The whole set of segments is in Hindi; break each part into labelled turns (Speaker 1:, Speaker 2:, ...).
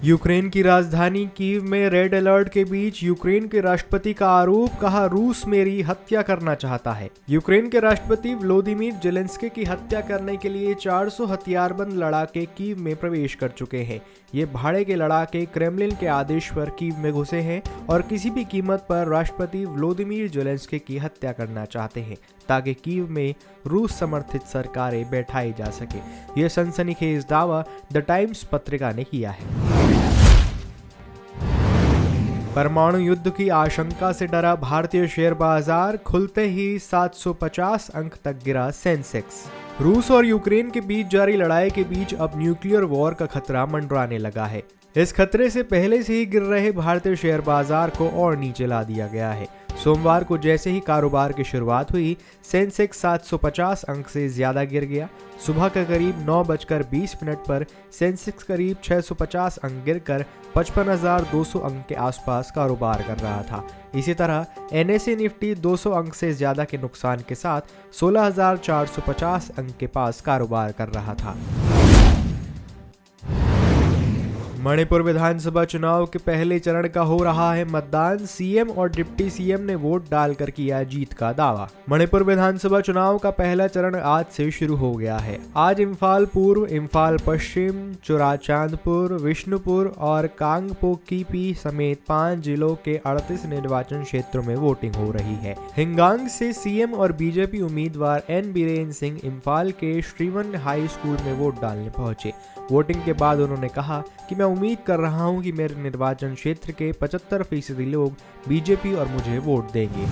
Speaker 1: यूक्रेन की राजधानी कीव में रेड अलर्ट के बीच यूक्रेन के राष्ट्रपति का आरोप, कहा रूस मेरी हत्या करना चाहता है। यूक्रेन के राष्ट्रपति व्लादिमीर जेलेंस्की की हत्या करने के लिए 400 हथियारबंद लड़ाके कीव में प्रवेश कर चुके हैं। ये भाड़े के लड़ाके क्रेमलिन के आदेश पर कीव में घुसे हैं और किसी भी कीमत पर राष्ट्रपति व्लादिमीर जेलेंस्की की हत्या करना चाहते हैं ताकि कीव में रूस समर्थित सरकारें बैठाई जा सके। यह सनसनीखेज दावा द टाइम्स पत्रिका ने किया है। परमाणु युद्ध की आशंका से डरा भारतीय शेयर बाजार, खुलते ही 750 अंक तक गिरा सेंसेक्स। रूस और यूक्रेन के बीच जारी लड़ाई के बीच अब न्यूक्लियर वॉर का खतरा मंडराने लगा है। इस खतरे से पहले से ही गिर रहे भारतीय शेयर बाजार को और नीचे ला दिया गया है। सोमवार को जैसे ही कारोबार की शुरुआत हुई, सेंसेक्स 750 अंक से ज्यादा गिर गया। सुबह के करीब 9:20 पर सेंसेक्स करीब 650 अंक गिरकर 55,200 अंक के आसपास कारोबार कर रहा था। इसी तरह NSE निफ्टी 200 अंक से ज्यादा के नुकसान के साथ 16,450 अंक के पास कारोबार कर रहा था। मणिपुर विधानसभा चुनाव के पहले चरण का हो रहा है मतदान, सीएम और डिप्टी सीएम ने वोट डालकर किया जीत का दावा। मणिपुर विधानसभा चुनाव का पहला चरण आज से शुरू हो गया है। आज इम्फाल पूर्व, इम्फाल पश्चिम, चुराचांदपुर, विष्णुपुर और कांगपोकीपी समेत 5 जिलों के 38 निर्वाचन क्षेत्रों में वोटिंग हो रही है। हिंगांग से सीएम और बीजेपी उम्मीदवार N बीरेन सिंह इम्फाल के श्रीवन हाई स्कूल में वोट डालने पहुंचे। वोटिंग के बाद उन्होंने कहा कि मैं उम्मीद कर रहा हूं कि मेरे निर्वाचन क्षेत्र के 75% लोग बीजेपी और मुझे वोट देंगे।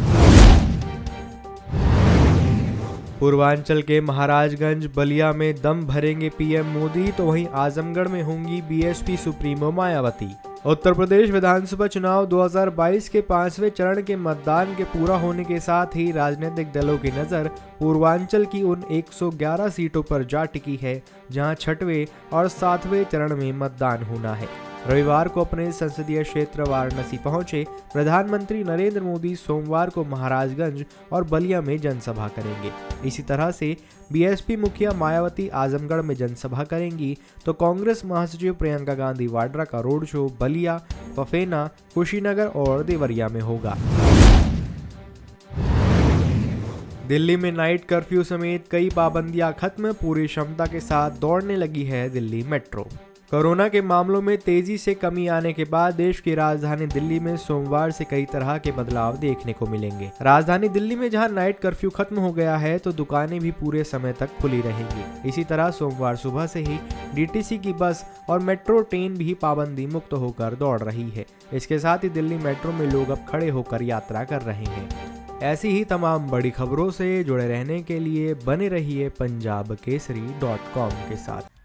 Speaker 1: पूर्वांचल के महाराजगंज बलिया में दम भरेंगे पीएम मोदी, तो वहीं आजमगढ़ में होंगी बीएसपी सुप्रीमो मायावती। उत्तर प्रदेश विधानसभा चुनाव 2022 के 5वें चरण के मतदान के पूरा होने के साथ ही राजनीतिक दलों की नज़र पूर्वांचल की उन 111 सीटों पर जा टिकी है जहां 6वें और 7वें चरण में मतदान होना है। रविवार को अपने संसदीय क्षेत्र वाराणसी पहुंचे प्रधानमंत्री नरेंद्र मोदी सोमवार को महाराजगंज और बलिया में जनसभा करेंगे। इसी तरह से बीएसपी मुखिया मायावती आजमगढ़ में जनसभा करेंगी, तो कांग्रेस महासचिव प्रियंका गांधी वाड्रा का रोड शो बलिया, फफेना, कुशीनगर और देवरिया में होगा। दिल्ली में नाइट कर्फ्यू समेत कई पाबंदियां खत्म, पूरी क्षमता के साथ दौड़ने लगी है दिल्ली मेट्रो। कोरोना के मामलों में तेजी से कमी आने के बाद देश की राजधानी दिल्ली में सोमवार से कई तरह के बदलाव देखने को मिलेंगे। राजधानी दिल्ली में जहां नाइट कर्फ्यू खत्म हो गया है, तो दुकानें भी पूरे समय तक खुली रहेंगी। इसी तरह सोमवार सुबह से ही डीटीसी की बस और मेट्रो ट्रेन भी पाबंदी मुक्त होकर दौड़ रही है। इसके साथ ही दिल्ली मेट्रो में लोग अब खड़े होकर यात्रा कर रहे हैं। ऐसी ही तमाम बड़ी खबरों से जुड़े रहने के लिए बने रहिए पंजाबकेसरी.com के साथ।